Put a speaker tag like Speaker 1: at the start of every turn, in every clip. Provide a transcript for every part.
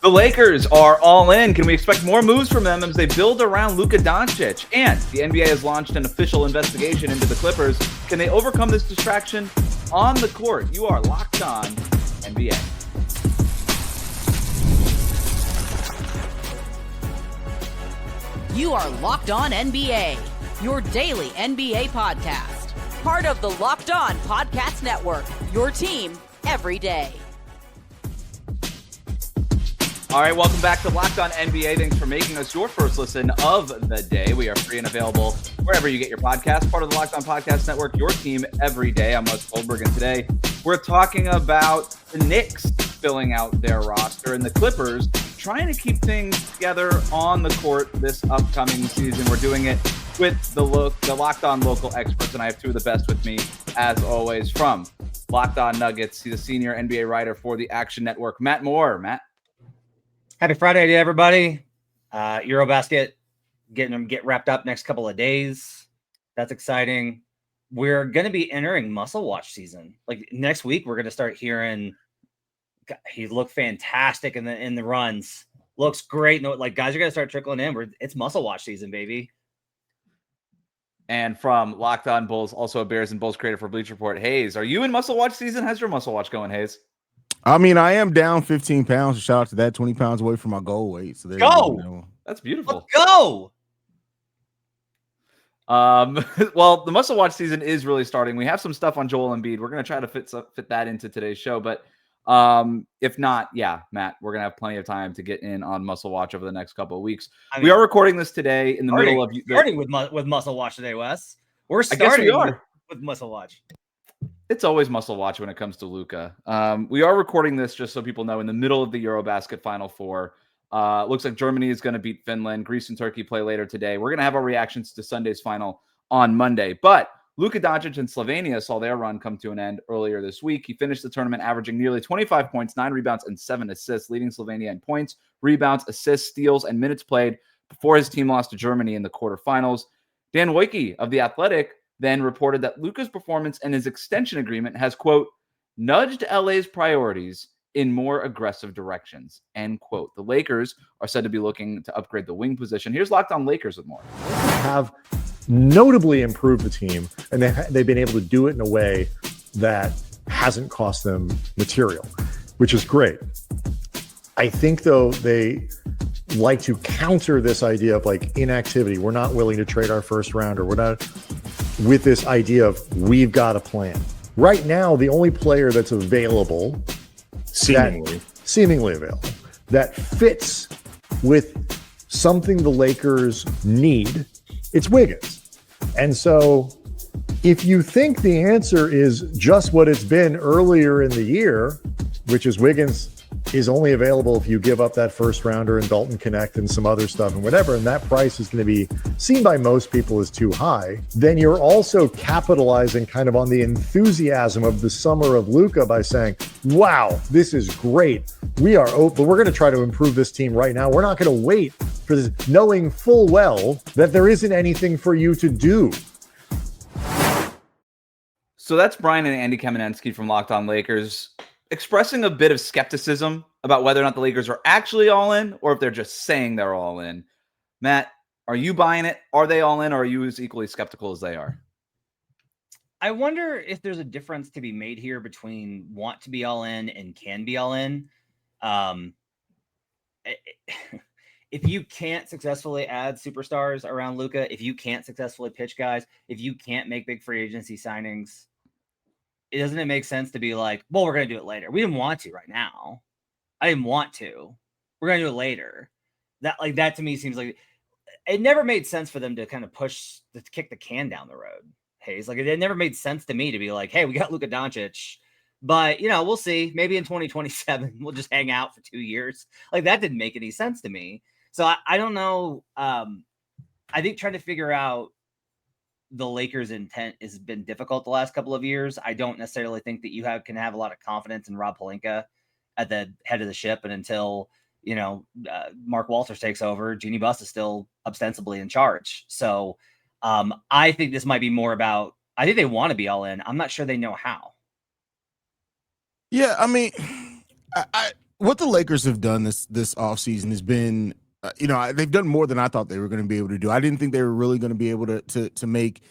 Speaker 1: The Lakers are all in. Can we expect more moves from them as they build around Luka Doncic? And the NBA has launched an official investigation into the Clippers. Can they overcome this distraction on the court? You are locked on NBA.
Speaker 2: You are Locked On NBA, your daily NBA podcast. Part of the Locked On Podcast Network, your team every day.
Speaker 1: All right, welcome back to Locked On NBA. Thanks for making us your first listen of the day. We are free and available wherever you get your podcast. Part of the Locked On Podcast Network, your team every day. I'm Wes Goldberg, and today we're talking about the Knicks filling out their roster and the Clippers trying to keep things together on the court this upcoming season. We're doing it with the Locked On local experts, and I have two of the best with me, as always, from Locked On Nuggets. He's a senior NBA writer for the Action Network, Matt Moore. Matt.
Speaker 3: Happy Friday to everybody. Eurobasket get wrapped up next couple of days. That's exciting. We're going to be entering muscle watch season. Like next week, we're going to start hearing he looked fantastic in the runs. Looks great. No, like guys are going to start trickling in. It's muscle watch season, baby.
Speaker 1: And from Locked On Bulls, also a Bears and Bulls creator for Bleacher Report, Haize. Are you in muscle watch season? How's your muscle watch going, Haize?
Speaker 4: I mean, I am down 15 pounds. Shout out to that, 20 pounds away from my goal weight. So there
Speaker 3: go.
Speaker 4: You go.
Speaker 1: That's beautiful.
Speaker 3: Let's go.
Speaker 1: Well, the muscle watch season is really starting. We have some stuff on Joel Embiid. We're going to try to fit that into today's show. But if not, yeah, Matt, we're going to have plenty of time to get in on muscle watch over the next couple of weeks. I mean, we are recording this today in the middle of
Speaker 3: starting with muscle watch today, Wes. We're starting with muscle watch.
Speaker 1: It's always muscle watch when it comes to Luka. We are recording this just so people know in the middle of the Eurobasket Final Four. Looks like Germany is going to beat Finland. Greece and Turkey play later today. We're going to have our reactions to Sunday's final on Monday. But Luka Doncic and Slovenia saw their run come to an end earlier this week. He finished the tournament averaging nearly 25 points, 9 rebounds, and 7 assists, leading Slovenia in points, rebounds, assists, steals, and minutes played before his team lost to Germany in the quarterfinals. Dan Wojcicki of The Athletic then reported that Luka's performance and his extension agreement has, quote, nudged LA's priorities in more aggressive directions, end quote. The Lakers are said to be looking to upgrade the wing position. Here's Locked On Lakers with more.
Speaker 5: Have notably improved the team, and they've been able to do it in a way that hasn't cost them material, which is great. I think, though, they like to counter this idea of like inactivity. We're not willing to trade our first rounder. We're not with this idea of we've got a plan. Right now, the only player that's available, seemingly available, that fits with something the Lakers need, it's Wiggins. And so if you think the answer is just what it's been earlier in the year, which is Wiggins is only available if you give up that first rounder and Dalton Connect and some other stuff and whatever, and that price is going to be seen by most people as too high, then you're also capitalizing kind of on the enthusiasm of the summer of Luka by saying, wow, this is great. We are open. We're going to try to improve this team right now. We're not going to wait for this, knowing full well that there isn't anything for you to do.
Speaker 1: So that's Brian and Andy Kamenetsky from Locked On Lakers expressing a bit of skepticism about whether or not the Lakers are actually all in or if they're just saying they're all in. Matt, are you buying it? Are they all in, or are you as equally skeptical as they are?
Speaker 3: I wonder if there's a difference to be made here between want to be all in and can be all in. If you can't successfully add superstars around Luka, if you can't successfully pitch guys, if you can't make big free agency signings, doesn't it make sense to be like, well, we're going to do it later. We didn't want to right now. I didn't want to. We're going to do it later. That to me seems like it never made sense for them to kind of kick the can down the road. Haize, like it never made sense to me to be like, hey, we got Luka Doncic, but we'll see. Maybe in 2027 we'll just hang out for 2 years. Like that didn't make any sense to me. So I don't know. I think trying to figure out the Lakers' intent has been difficult the last couple of years. I don't necessarily think that you can have a lot of confidence in Rob Pelinka at the head of the ship. And until, Mark Walters takes over, Jeannie Buss is still ostensibly in charge. So I think this might be more about, I think they want to be all in. I'm not sure they know how.
Speaker 4: Yeah, I mean, what the Lakers have done this offseason has been, they've done more than I thought they were going to be able to do. I didn't think they were really going to be able to make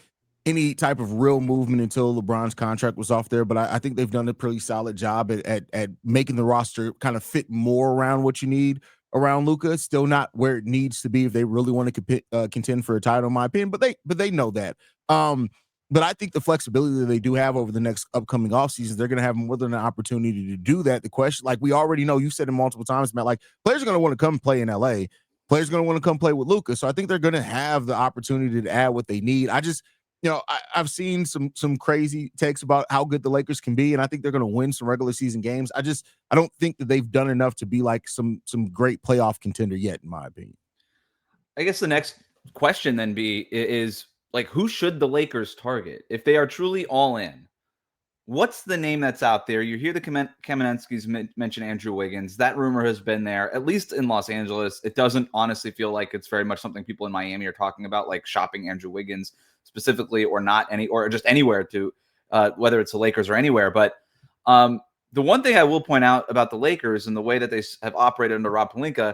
Speaker 4: any type of real movement until LeBron's contract was off there. But I think they've done a pretty solid job at making the roster kind of fit more around what you need around Luka. Still not where it needs to be if they really want to contend for a title, in my opinion. But they know that. But I think the flexibility that they do have over the next upcoming offseason, they're going to have more than an opportunity to do that. The question, like we already know, you said it multiple times, Matt, like players are going to want to come play in LA. Players are going to want to come play with Luka. So I think they're going to have the opportunity to add what they need. I've seen some crazy takes about how good the Lakers can be, and I think they're going to win some regular season games. I don't think that they've done enough to be like some great playoff contender yet, in my opinion.
Speaker 1: I guess the next question then is like, who should the Lakers target if they are truly all in? What's the name that's out there? You hear the Kamenetskis mention Andrew Wiggins. That rumor has been there, at least in Los Angeles. It doesn't honestly feel like it's very much something people in Miami are talking about, like shopping Andrew Wiggins specifically, or not or just anywhere to whether it's the Lakers or anywhere. But the one thing I will point out about the Lakers and the way that they have operated under Rob Pelinka,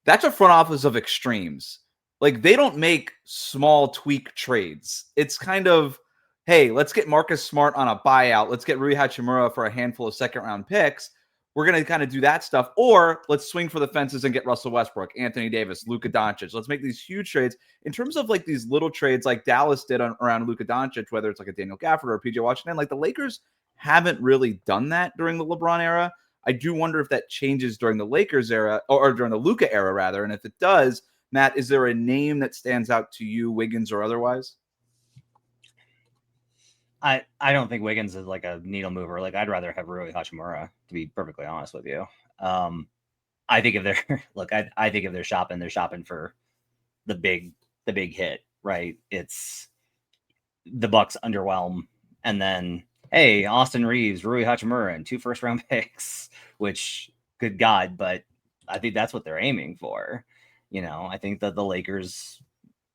Speaker 1: that's a front office of extremes. Like, they don't make small tweak trades. It's kind of, hey, let's get Marcus Smart on a buyout. Let's get Rui Hachimura for a handful of second-round picks. We're going to kind of do that stuff. Or let's swing for the fences and get Russell Westbrook, Anthony Davis, Luka Doncic. Let's make these huge trades. In terms of like these little trades like Dallas did around Luka Doncic, whether it's like a Daniel Gafford or a PJ Washington, like the Lakers haven't really done that during the LeBron era. I do wonder if that changes during the Lakers era, or during the Luka era, rather. And if it does, Matt, is there a name that stands out to you, Wiggins or otherwise?
Speaker 3: I don't think Wiggins is like a needle mover. Like, I'd rather have Rui Hachimura, to be perfectly honest with you. I think if they're I think if they're shopping for the big hit, right? It's the Bucks underwhelm, and then hey, Austin Reeves, Rui Hachimura, and 2 first-round picks, which, good God, but I think that's what they're aiming for. I think that the Lakers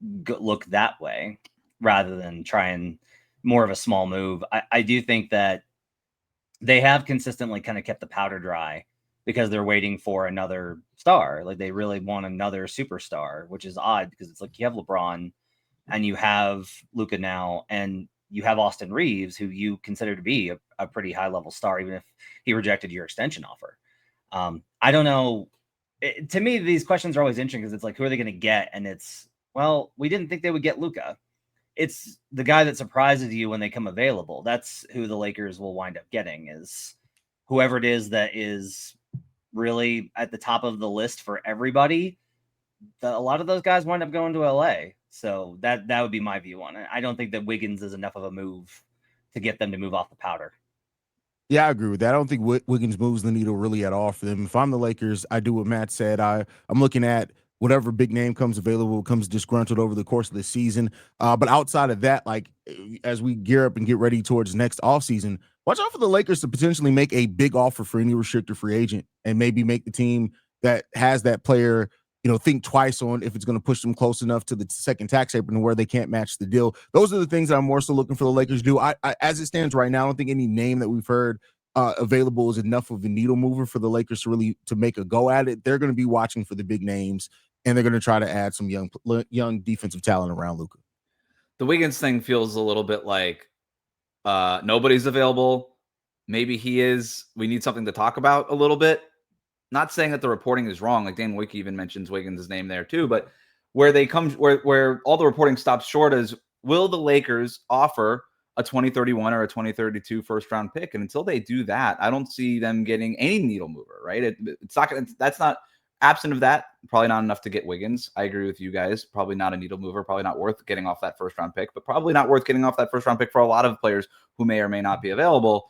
Speaker 3: look that way rather than trying more of a small move. I do think that they have consistently kind of kept the powder dry because they're waiting for another star. Like, they really want another superstar, which is odd because it's like you have LeBron and you have Luka now, and you have Austin Reeves, who you consider to be a pretty high level star, even if he rejected your extension offer. I don't know. To me, these questions are always interesting because it's like, who are they going to get? And it's, well, we didn't think they would get Luka. It's the guy that surprises you when they come available. That's who the Lakers will wind up getting, is whoever it is that is really at the top of the list for everybody. A lot of those guys wind up going to LA. So that would be my view on it. I don't think that Wiggins is enough of a move to get them to move off the powder.
Speaker 4: Yeah, I agree with that. I don't think Wiggins moves the needle really at all for them. If I'm the Lakers, I do what Matt said. I'm looking at whatever big name comes available, comes disgruntled over the course of the season. But outside of that, like as we gear up and get ready towards next offseason, watch out for the Lakers to potentially make a big offer for any restricted free agent and maybe make the team that has that player, think twice on if it's going to push them close enough to the second tax apron where they can't match the deal. Those are the things that I'm more so looking for the Lakers to do. I as it stands right now, I don't think any name that we've heard available is enough of a needle mover for the Lakers to make a go at it. They're going to be watching for the big names, and they're going to try to add some young defensive talent around Luka.
Speaker 1: The Wiggins thing feels a little bit like nobody's available. Maybe he is. We need something to talk about a little bit. Not saying that the reporting is wrong. Like Dan Wicke even mentions Wiggins' name there too. But where all the reporting stops short is, will the Lakers offer a 2031 or a 2032 first round pick? And until they do that, I don't see them getting any needle mover, right? It's not going to, that's not absent of that. Probably not enough to get Wiggins. I agree with you guys. Probably not a needle mover, probably not worth getting off that first round pick, but probably not worth getting off that first round pick for a lot of players who may or may not be available.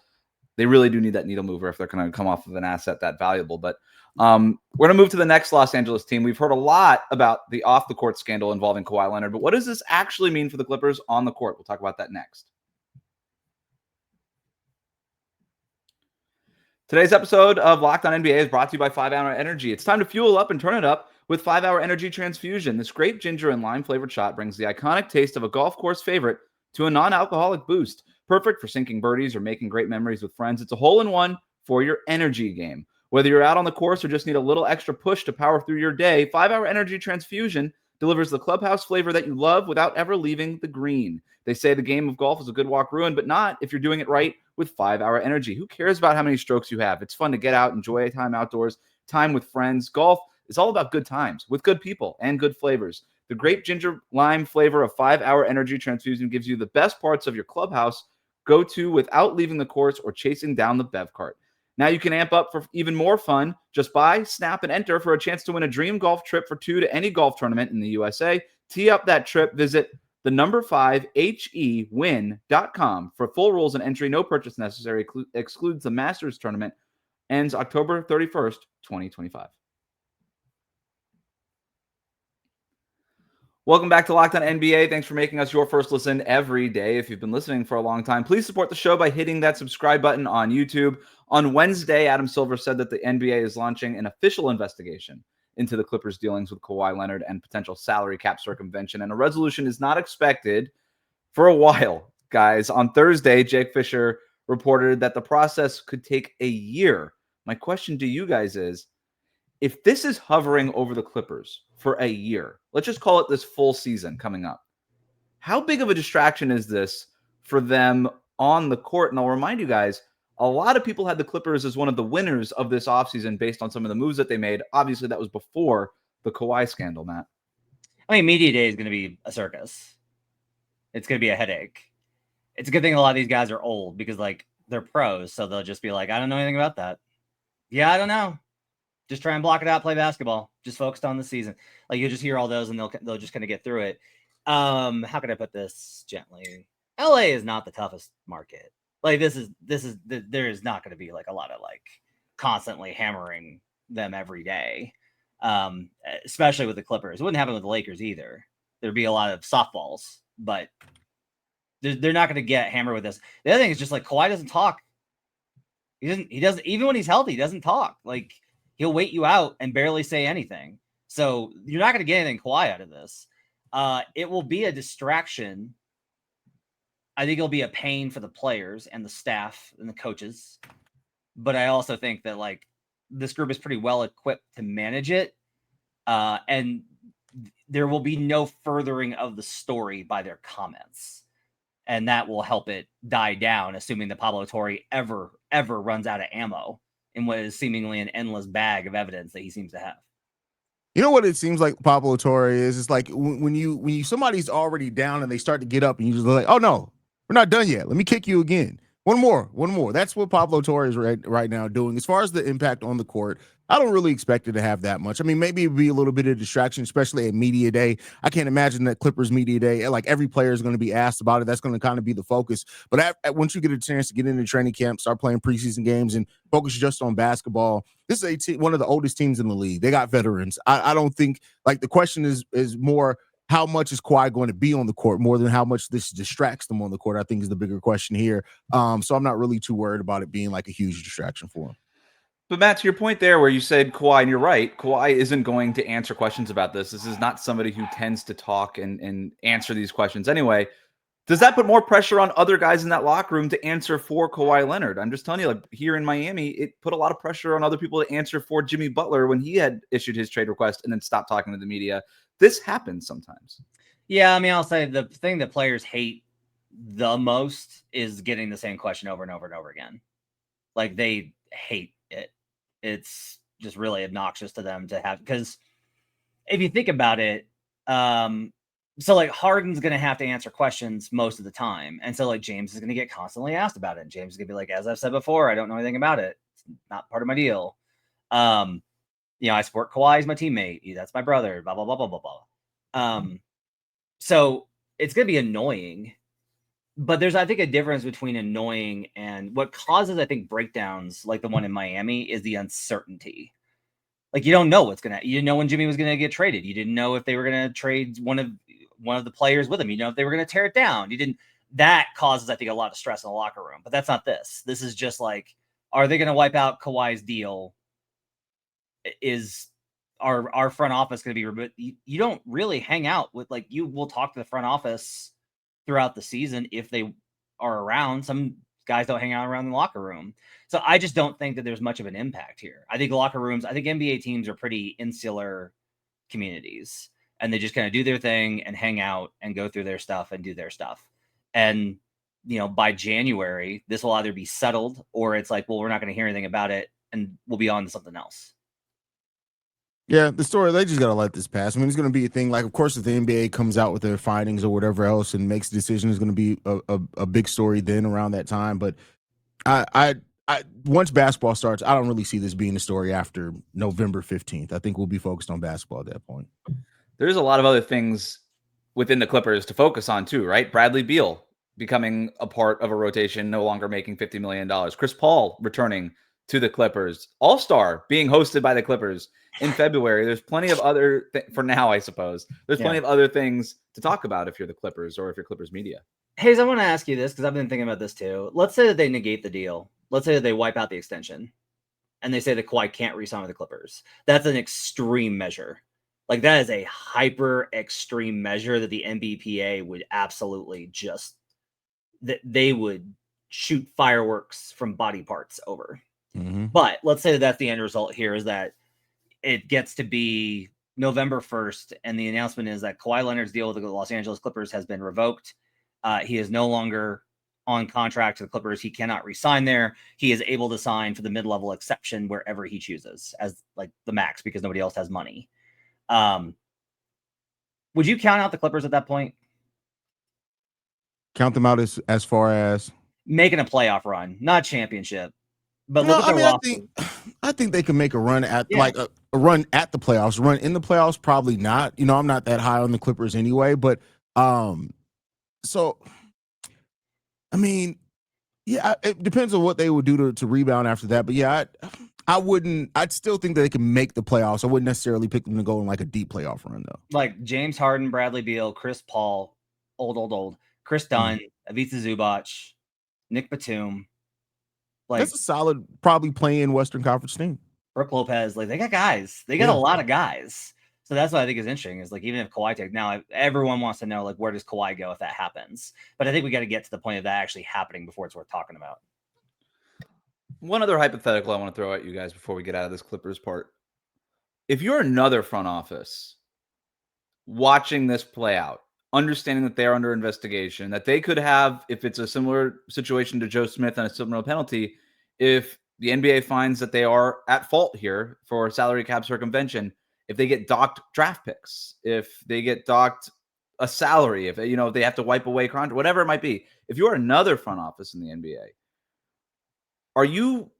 Speaker 1: They really do need that needle mover if they're going to come off of an asset that valuable. But we're going to move to the next Los Angeles team. We've heard a lot about the off the court scandal involving Kawhi Leonard, but what does this actually mean for the Clippers on the court? We'll talk about that next. Today's episode of Locked On NBA is brought to you by 5 Hour Energy. It's time to fuel up and turn it up with 5 Hour Energy Transfusion. This grape, ginger, and lime flavored shot brings the iconic taste of a golf course favorite to a non-alcoholic boost. Perfect for sinking birdies or making great memories with friends. It's a hole-in-one for your energy game. Whether you're out on the course or just need a little extra push to power through your day, 5-Hour Energy Transfusion delivers the clubhouse flavor that you love without ever leaving the green. They say the game of golf is a good walk ruined, but not if you're doing it right with 5-Hour Energy. Who cares about how many strokes you have? It's fun to get out, enjoy time outdoors, time with friends. Golf is all about good times with good people and good flavors. The grape ginger lime flavor of 5-Hour Energy Transfusion gives you the best parts of your clubhouse go-to without leaving the course or chasing down the bev cart. Now you can amp up for even more fun. Just buy, snap, and enter for a chance to win a dream golf trip for 2 to any golf tournament in the USA. Tee up that trip. Visit the number 5hewin.com for full rules and entry. No purchase necessary. Excludes the Masters tournament. Ends October 31st, 2025. Welcome back to Locked On NBA. Thanks for making us your first listen every day. If you've been listening for a long time, please support the show by hitting that subscribe button on YouTube. On Wednesday, Adam Silver said that the NBA is launching an official investigation into the Clippers' dealings with Kawhi Leonard and potential salary cap circumvention, and a resolution is not expected for a while, guys. On Thursday, Jake Fisher reported that the process could take a year. My question to you guys is, if this is hovering over the Clippers for a year, let's just call it this full season coming up, how big of a distraction is this for them on the court? And I'll remind you guys, a lot of people had the Clippers as one of the winners of this offseason based on some of the moves that they made. Obviously, that was before the Kawhi scandal, Matt.
Speaker 3: I mean, media day is going to be a circus. It's going to be a headache. It's a good thing a lot of these guys are old because, like, they're pros, so they'll just be like, I don't know anything about that. Yeah, I don't know. Just try and block it out, play basketball. Just focused on the season. Like, you'll just hear all those, and they'll just kind of get through it. How can I put this gently? LA is not the toughest market. Like, there is not going to be like a lot of like constantly hammering them every day. Especially with the Clippers. It wouldn't happen with the Lakers either. There'd be a lot of softballs, but they're not going to get hammered with this. The other thing is just like Kawhi doesn't talk. He doesn't even when he's healthy, he doesn't talk. Like, he'll wait you out and barely say anything. So you're not going to get anything Kawhi out of this. It will be a distraction. I think it'll be a pain for the players and the staff and the coaches. But I also think that like this group is pretty well equipped to manage it. And there will be no furthering of the story by their comments. And that will help it die down, assuming that Pablo Torre ever runs out of ammo in what is seemingly an endless bag of evidence that he seems to have.
Speaker 4: You know what it seems like Pablo Torre is? It's like when you somebody's already down and they start to get up and you just like, oh no, we're not done yet. Let me kick you again. One more. That's what Pablo Torre is right now doing. As far as the impact on the court, I don't really expect it to have that much. I mean, maybe it'd be a little bit of distraction, especially at media day. I can't imagine that Clippers media day, like every player is going to be asked about it. That's going to kind of be the focus. But once you get a chance to get into training camp, start playing preseason games and focus just on basketball, this is one of the oldest teams in the league. They got veterans. I don't think like the question is more, how much is Kawhi going to be on the court more than how much this distracts them on the court, I think is the bigger question here. So I'm not really too worried about it being like a huge distraction for him.
Speaker 1: But Matt, to your point there where you said Kawhi, and you're right, Kawhi isn't going to answer questions about this. This is not somebody who tends to talk and answer these questions anyway. Does that put more pressure on other guys in that locker room to answer for Kawhi Leonard? I'm just telling you, like here in Miami, it put a lot of pressure on other people to answer for Jimmy Butler when he had issued his trade request and then stopped talking to the media. This happens sometimes.
Speaker 3: Yeah, I mean, I'll say the thing that players hate the most is getting the same question over and over and over again. Like, they hate it. It's just really obnoxious to them to have, because if you think about it, so like Harden's going to have to answer questions most of the time. And so like James is going to get constantly asked about it. And James is going to be like, as I've said before, I don't know anything about it. It's not part of my deal. I support Kawhi as my teammate. That's my brother, blah, blah, blah, blah, blah, blah. So it's going to be annoying, but there's, I think, a difference between annoying and what causes, I think, breakdowns like the one in Miami is the uncertainty. Like, you don't know what's going to, you didn't know when Jimmy was going to get traded. You didn't know if they were going to trade one of the players with him. You know, if they were going to tear it down. That causes, I think, a lot of stress in the locker room, but that's not this. This is just like, are they going to wipe out Kawhi's deal? Is our front office going to be, you don't really hang out with, like, you will talk to the front office throughout the season if they are around. Some guys don't hang out around the locker room. So I just don't think that there's much of an impact here. I think NBA teams are pretty insular communities, and they just kind of do their thing and hang out and go through their stuff and do their stuff. And, by January, this will either be settled or it's like, well, we're not going to hear anything about it and we'll be on to something else.
Speaker 4: Yeah, the story, they just got to let this pass. I mean, it's going to be a thing. Like, of course, if the NBA comes out with their findings or whatever else and makes a decision, it's going to be a big story then around that time. But I once basketball starts, I don't really see this being a story after November 15th. I think we'll be focused on basketball at that point.
Speaker 1: There's a lot of other things within the Clippers to focus on too, right? Bradley Beal becoming a part of a rotation, no longer making $50 million. Chris Paul returning to the Clippers. All-Star being hosted by the Clippers in February. There's plenty of other, for now, I suppose. There's plenty of other things to talk about if you're the Clippers or if you're Clippers media.
Speaker 3: Haize, I want to ask you this because I've been thinking about this too. Let's say that they negate the deal. Let's say that they wipe out the extension and they say that Kawhi can't re-sign with the Clippers. That's an extreme measure. Like, that is a hyper extreme measure that the NBPA would absolutely just, that they would shoot fireworks from body parts over.
Speaker 4: Mm-hmm.
Speaker 3: But let's say that that's the end result here, is that it gets to be November 1st, and the announcement is that Kawhi Leonard's deal with the Los Angeles Clippers has been revoked. He is no longer on contract to the Clippers. He cannot re-sign there. He is able to sign for the mid-level exception wherever he chooses as like the max because nobody else has money. Would you count out the Clippers at that point?
Speaker 4: Count them out as far as
Speaker 3: making a playoff run, not championship. But look at their roster.
Speaker 4: I think they can make a run at like a run at the playoffs. Run in the playoffs, probably not. I'm not that high on the Clippers anyway. But so I mean, yeah, it depends on what they would do to rebound after that. But yeah, I'd still think that they can make the playoffs. I wouldn't necessarily pick them to go in like a deep playoff run though.
Speaker 3: Like James Harden, Bradley Beal, Chris Paul, old, Chris Dunn, Ivica Zubac, Nick Batum. Like, that's
Speaker 4: a solid, probably playing Western Conference team.
Speaker 3: Brook Lopez, like, they got guys. They got a lot of guys. So that's what I think is interesting, is like, even if Kawhi takes, now everyone wants to know, like, where does Kawhi go if that happens? But I think we got to get to the point of that actually happening before it's worth talking about.
Speaker 1: One other hypothetical I want to throw at you guys before we get out of this Clippers part. If you're another front office watching this play out, understanding that they're under investigation, that they could have, if it's a similar situation to Joe Smith and a similar penalty, if the NBA finds that they are at fault here for salary cap circumvention, if they get docked draft picks, if they get docked a salary, if they have to wipe away contract, whatever it might be. If you're another front office in the NBA, are you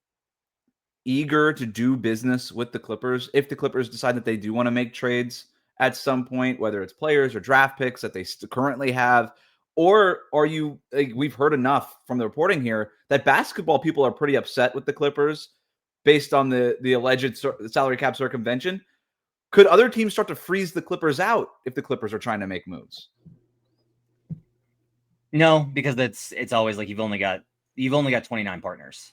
Speaker 1: eager to do business with the Clippers if the Clippers decide that they do want to make trades at some point, whether it's players or draft picks that they currently have? Or are you, like, we've heard enough from the reporting here that basketball people are pretty upset with the Clippers based on the alleged salary cap circumvention. Could other teams start to freeze the Clippers out if the Clippers are trying to make moves?
Speaker 3: No, because it's always like you've only got 29 partners.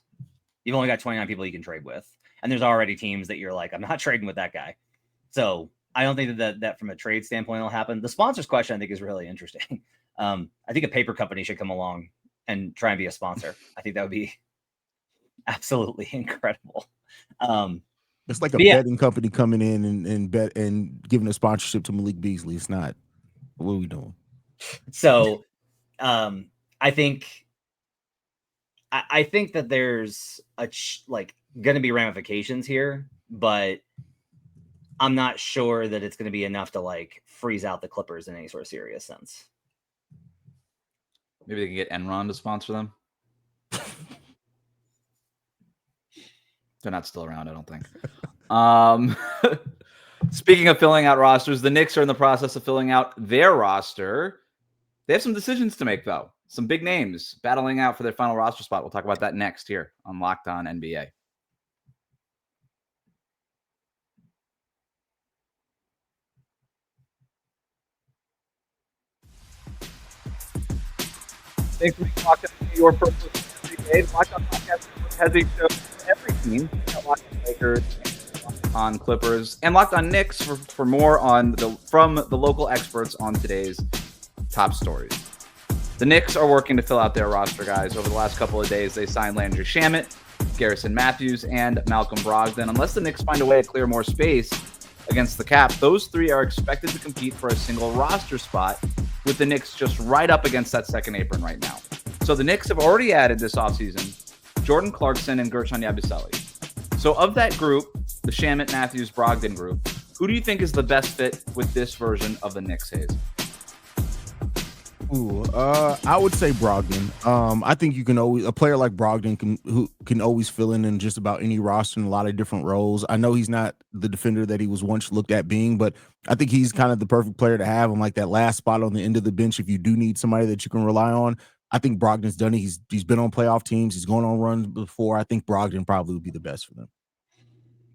Speaker 3: You've only got 29 people you can trade with. And there's already teams that you're like, I'm not trading with that guy. So I don't think that from a trade standpoint will happen. The sponsors question, I think, is really interesting. I think a paper company should come along and try and be a sponsor. I think that would be absolutely incredible.
Speaker 4: It's like a betting company coming in and bet and giving a sponsorship to Malik Beasley. It's not. What are we doing?
Speaker 3: So I think that there's going to be ramifications here, but I'm not sure that it's going to be enough to like freeze out the Clippers in any sort of serious sense.
Speaker 1: Maybe they can get Enron to sponsor them. They're not still around, I don't think. Speaking of filling out rosters, the Knicks are in the process of filling out their roster. They have some decisions to make, though. Some big names battling out for their final roster spot. We'll talk about that next here on Locked On NBA. Thanks for being Locked On, your personal NBA. Locked On Podcast has a show for every team. Locked On Lakers, Locked On Clippers, and Locked On Knicks for more from the local experts on today's top stories. The Knicks are working to fill out their roster, guys. Over the last couple of days, they signed Landry Shamet, Garrison Matthews, and Malcolm Brogdon. Unless the Knicks find a way to clear more space against the cap, those three are expected to compete for a single roster spot, with the Knicks just right up against that second apron right now. So the Knicks have already added this offseason Jordan Clarkson and Gershon Yabusele. So of that group, the Shamet, Matthews, Brogdon group, who do you think is the best fit with this version of the Knicks, Haize?
Speaker 4: I would say Brogdon. I think you can always, a player like Brogdon can always fill in just about any roster in a lot of different roles. I know he's not the defender that he was once looked at being, but I think he's kind of the perfect player to have on like that last spot on the end of the bench if you do need somebody that you can rely on. I think Brogdon's done it. He's been on playoff teams. He's gone on runs before. I think Brogdon probably would be the best for them.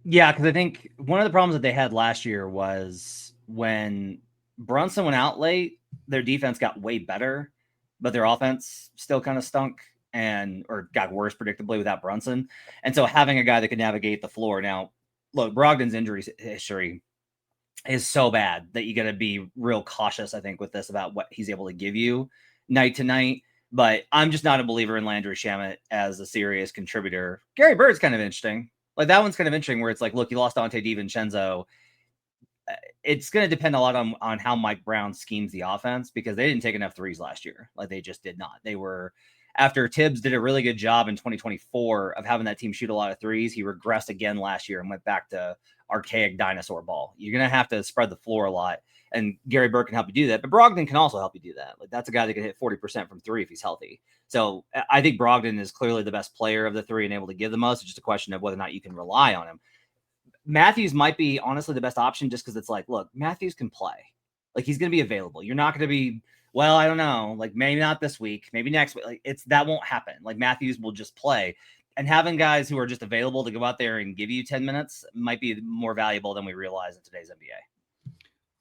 Speaker 3: Yeah, because I think one of the problems that they had last year was when Brunson went out late, their defense got way better, but their offense still kind of stunk or got worse predictably without Brunson. And so having a guy that can navigate the floor. Now, look, Brogdon's injury history is so bad that you got to be real cautious, I think, with this about what he's able to give you night to night. But I'm just not a believer in Landry Shamet as a serious contributor. Gary Bird's kind of interesting. Like that one's kind of interesting where it's like, look, you lost Dante DiVincenzo. It's going to depend a lot on how Mike Brown schemes the offense because they didn't take enough threes last year. Like they just did not. They were, after Tibbs did a really good job in 2024 of having that team shoot a lot of threes, he regressed again last year and went back to archaic dinosaur ball. You're going to have to spread the floor a lot. And Gary Burke can help you do that, but Brogdon can also help you do that. Like that's a guy that can hit 40% from three if he's healthy. So I think Brogdon is clearly the best player of the three and able to give the most. It's just a question of whether or not you can rely on him. Matthews might be honestly the best option just because it's like, look, Matthews can play. Like he's going to be available. You're not going to be, well, I don't know, like maybe not this week, maybe next week. Like that won't happen. Like Matthews will just play. And having guys who are just available to go out there and give you 10 minutes might be more valuable than we realize in today's NBA.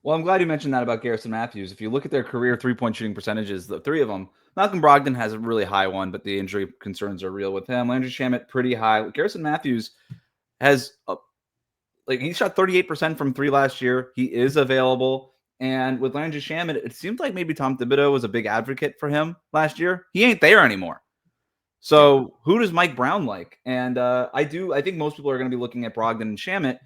Speaker 1: Well, I'm glad you mentioned that about Garrison Matthews. If you look at their career three-point shooting percentages, the three of them, Malcolm Brogdon has a really high one, but the injury concerns are real with him. Landry Shamet, pretty high. Garrison Matthews has he shot 38% from three last year. He is available. And with Landry Shamet, it seemed like maybe Tom Thibodeau was a big advocate for him last year. He ain't there anymore. So who does Mike Brown like? And I think most people are going to be looking at Brogdon and Shamet,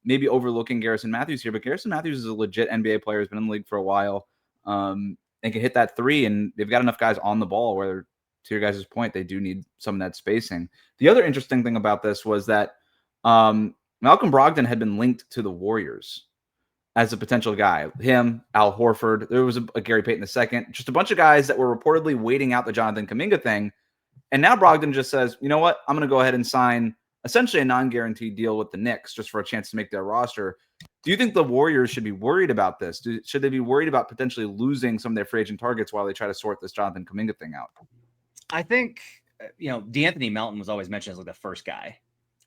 Speaker 1: maybe overlooking Garrison Matthews here. But Garrison Matthews is a legit NBA player. He's been in the league for a while and can hit that three. And they've got enough guys on the ball where, to your guys' point, they do need some of that spacing. The other interesting thing about this was that Malcolm Brogdon had been linked to the Warriors as a potential guy. Him, Al Horford. There was a Gary Payton II. Just a bunch of guys that were reportedly waiting out the Jonathan Kuminga thing. And now Brogdon just says, you know what? I'm going to go ahead and sign essentially a non-guaranteed deal with the Knicks just for a chance to make their roster. Do you think the Warriors should be worried about this? Should they be worried about potentially losing some of their free agent targets while they try to sort this Jonathan Kuminga thing out?
Speaker 3: I think, DeAnthony Melton was always mentioned as like the first guy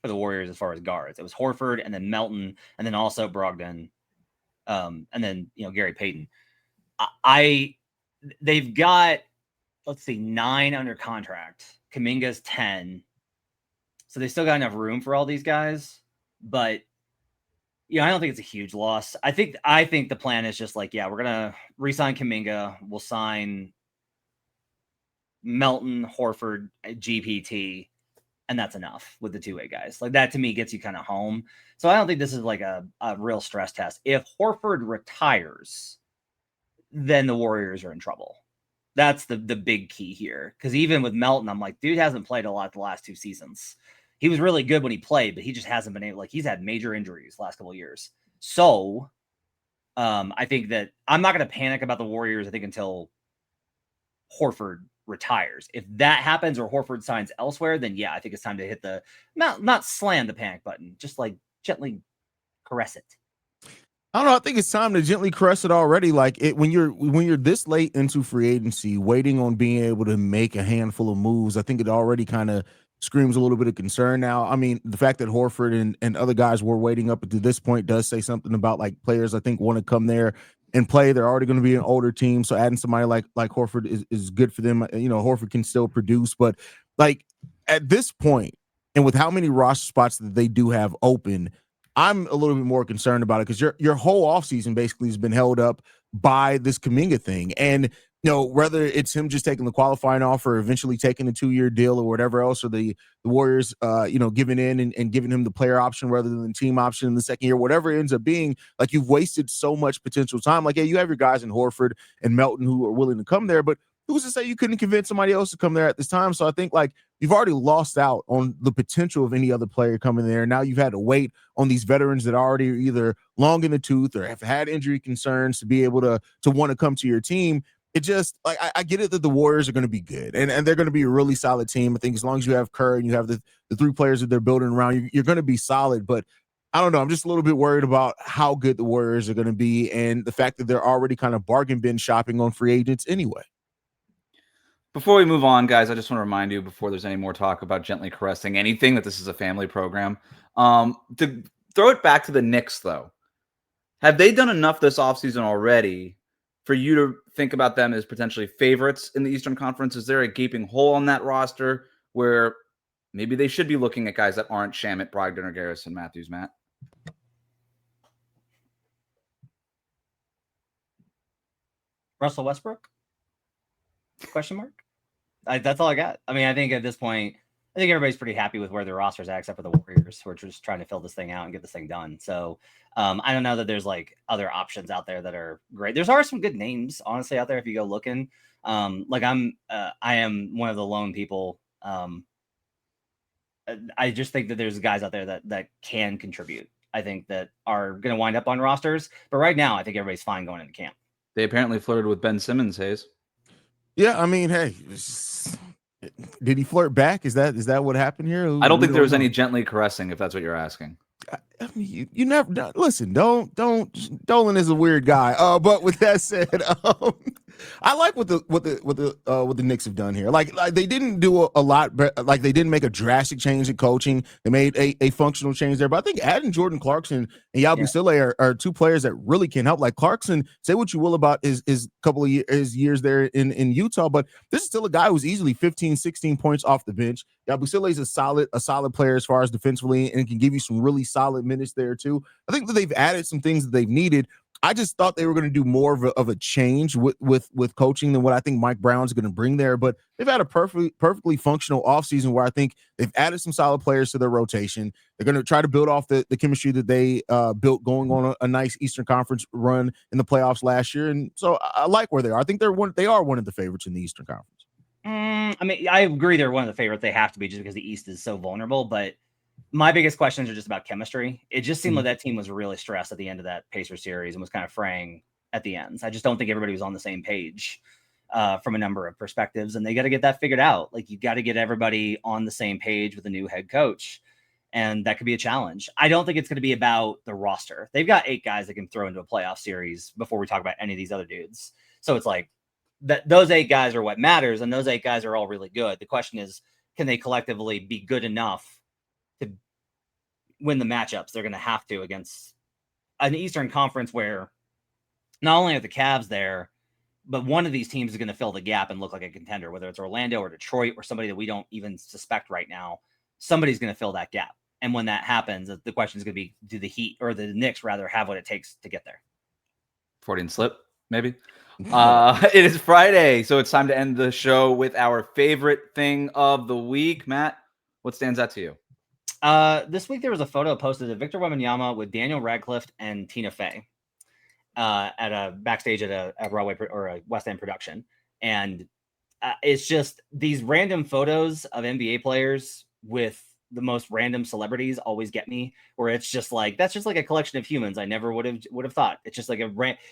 Speaker 3: for the Warriors as far as guards. It was Horford and then Melton and then also Brogdon and then, Gary Payton. They've got, let's see, 9 under contract. Kuminga's 10. So they still got enough room for all these guys. But, I don't think it's a huge loss. I think the plan is just like, we're going to re-sign Kuminga. We'll sign Melton, Horford, GPT, and that's enough with the two-way guys. Like that to me gets you kind of home. So I don't think this is like a real stress test. If Horford retires, then the Warriors are in trouble. That's the big key here. Because even with Melton, I'm like, dude hasn't played a lot the last 2 seasons. He was really good when he played, but he just hasn't been able. Like he's had major injuries the last couple of years. So I think that I'm not going to panic about the Warriors. I think until Horford retires. If that happens or Horford signs elsewhere, then I think it's time to hit the not slam the panic button, just like gently caress it.
Speaker 4: I don't know. I think it's time to gently caress it already. Like when you're this late into free agency, waiting on being able to make a handful of moves, I think it already kind of screams a little bit of concern now. I mean, the fact that Horford and other guys were waiting up to this point does say something about like players I think want to come there and play. They're already going to be an older team, so adding somebody like Horford is good for them. Horford can still produce, but like at this point, and with how many roster spots that they do have open, I'm a little bit more concerned about it because your whole offseason basically has been held up by this Kuminga thing. And whether it's him just taking the qualifying offer, eventually taking a 2-year deal or whatever else, or the Warriors, giving in and giving him the player option rather than the team option in the second year, whatever it ends up being, like, you've wasted so much potential time. Like, yeah, you have your guys in Horford and Melton who are willing to come there, but who's to say you couldn't convince somebody else to come there at this time? So I think, like, you've already lost out on the potential of any other player coming there. Now you've had to wait on these veterans that already are either long in the tooth or have had injury concerns to be able to want to come to your team. It just, like, I get it that the Warriors are going to be good and they're going to be a really solid team. I think as long as you have Kerr and you have the 3 players that they're building around, you're going to be solid. But I don't know. I'm just a little bit worried about how good the Warriors are going to be and the fact that they're already kind of bargain bin shopping on free agents anyway.
Speaker 1: Before we move on, guys, I just want to remind you, before there's any more talk about gently caressing anything, that this is a family program. To throw it back to the Knicks, though, have they done enough this offseason already for you to think about them as potentially favorites in the Eastern Conference? Is there a gaping hole on that roster where maybe they should be looking at guys that aren't Shamet, Brogdon, or Garrison Matthews, Matt?
Speaker 3: Russell Westbrook? Question mark? That's all I got. I mean, I think at this point, I think everybody's pretty happy with where their roster's at, except for the Warriors, who are just trying to fill this thing out and get this thing done. So I don't know that there's like other options out there that are great. There are some good names, honestly, out there if you go looking. I am one of the lone people. I just think that there's guys out there that can contribute. I think that are going to wind up on rosters. But right now, I think everybody's fine going into camp.
Speaker 1: They apparently flirted with Ben Simmons, Haize.
Speaker 4: Yeah, I mean, hey, did he flirt back? Is that what happened here?
Speaker 1: I don't think there was any gently caressing, if that's what you're asking.
Speaker 4: I mean, you never listen. Dolan is a weird guy. But with that said, I like what the Knicks have done here. Like they didn't do a lot, but like they didn't make a drastic change in coaching. They made a functional change there. But I think adding Jordan Clarkson and Yabusele are 2 players that really can help. Like Clarkson, say what you will about his couple of years there in Utah, but this is still a guy who's easily 15, 16 points off the bench. Yabusele is a solid player as far as defensively and can give you some really solid minutes there too. I think that they've added some things that they've needed. I just thought they were going to do more of a change with coaching than what I think Mike Brown's going to bring there. But they've had a perfectly functional offseason where I think they've added some solid players to their rotation. They're going to try to build off the chemistry that they built going on a nice Eastern Conference run in the playoffs last year. And so I like where they are. I think they are one of the favorites in the Eastern Conference.
Speaker 3: I mean, I agree they're one of the favorites. They have to be just because the East is so vulnerable. But my biggest questions are just about chemistry. It just seemed like that team was really stressed at the end of that Pacers series and was kind of fraying at the ends. I just don't think everybody was on the same page from a number of perspectives, and they got to get that figured out. Like, you got to get everybody on the same page with a new head coach, and that could be a challenge. I don't think it's going to be about the roster. They've got 8 guys that can throw into a playoff series before we talk about any of these other dudes. So it's like that those 8 guys are what matters, and those 8 guys are all really good. The question is, can they collectively be good enough to win the matchups they're going to have to against an Eastern Conference where not only are the Cavs there, but one of these teams is going to fill the gap and look like a contender, whether it's Orlando or Detroit or somebody that we don't even suspect right now. Somebody's going to fill that gap. And when that happens, the question is going to be, do the Heat or the Knicks rather have what it takes to get there?
Speaker 1: 40 and slip, maybe. It is Friday, so it's time to end the show with our favorite thing of the week. Matt, what stands out to you?
Speaker 3: This week there was a photo posted of Victor Wembanyama with Daniel Radcliffe and Tina Fey at a backstage at a Broadway or a West End production. And it's just these random photos of NBA players with the most random celebrities always get me, where it's just like, that's just like a collection of humans I never would have thought. It's just like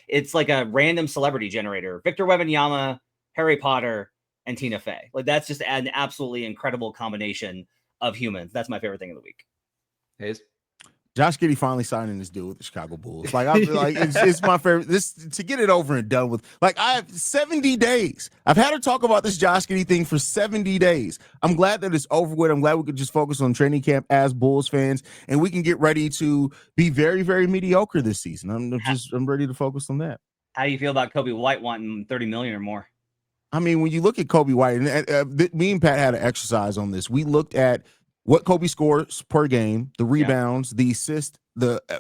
Speaker 3: it's like a random celebrity generator. Victor Wembanyama, Harry Potter, and Tina Fey. Like, that's just an absolutely incredible combination of humans. That's my favorite thing of the week.
Speaker 1: Haize?
Speaker 4: Josh Giddey finally signing this deal with the Chicago Bulls. Like, it's my favorite. This to get it over and done with. Like, I have 70 days. I've had to talk about this Josh Giddey thing for 70 days. I'm glad that it's over with. I'm glad we could just focus on training camp as Bulls fans, and we can get ready to be very, very mediocre this season. I'm ready to focus on that.
Speaker 3: How do you feel about Kobe White wanting $30 million or more?
Speaker 4: I mean, when you look at Kobe White, and me and Pat had an exercise on this. We looked at what Kobe scores per game, the rebounds, the assist,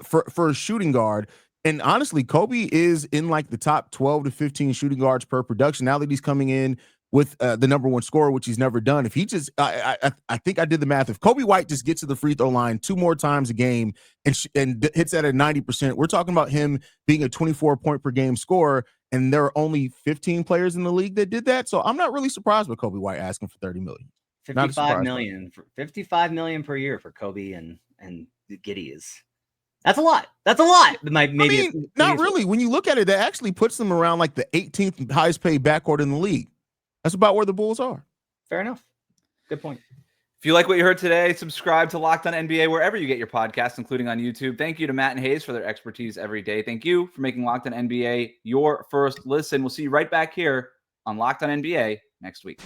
Speaker 4: for a shooting guard. And honestly, Kobe is in like the top 12 to 15 shooting guards per production. Now that he's coming in with the number one scorer, which he's never done. If he just, I think I did the math. If Kobe White just gets to the free throw line 2 more times a game and hits that at 90%, we're talking about him being a 24 point per game scorer. And there are only 15 players in the league that did that. So I'm not really surprised with Kobe White asking for $30 million.
Speaker 3: 55 million, 55 million per year for Kobe and the Giddies. That's a lot. That's a lot. Maybe
Speaker 4: not really. When you look at it, that actually puts them around like the 18th highest paid backcourt in the league. That's about where the Bulls are.
Speaker 3: Fair enough. Good point.
Speaker 1: If you like what you heard today, subscribe to Locked On NBA wherever you get your podcasts, including on YouTube. Thank you to Matt and Haize for their expertise every day. Thank you for making Locked On NBA your first listen. We'll see you right back here on Locked On NBA next week.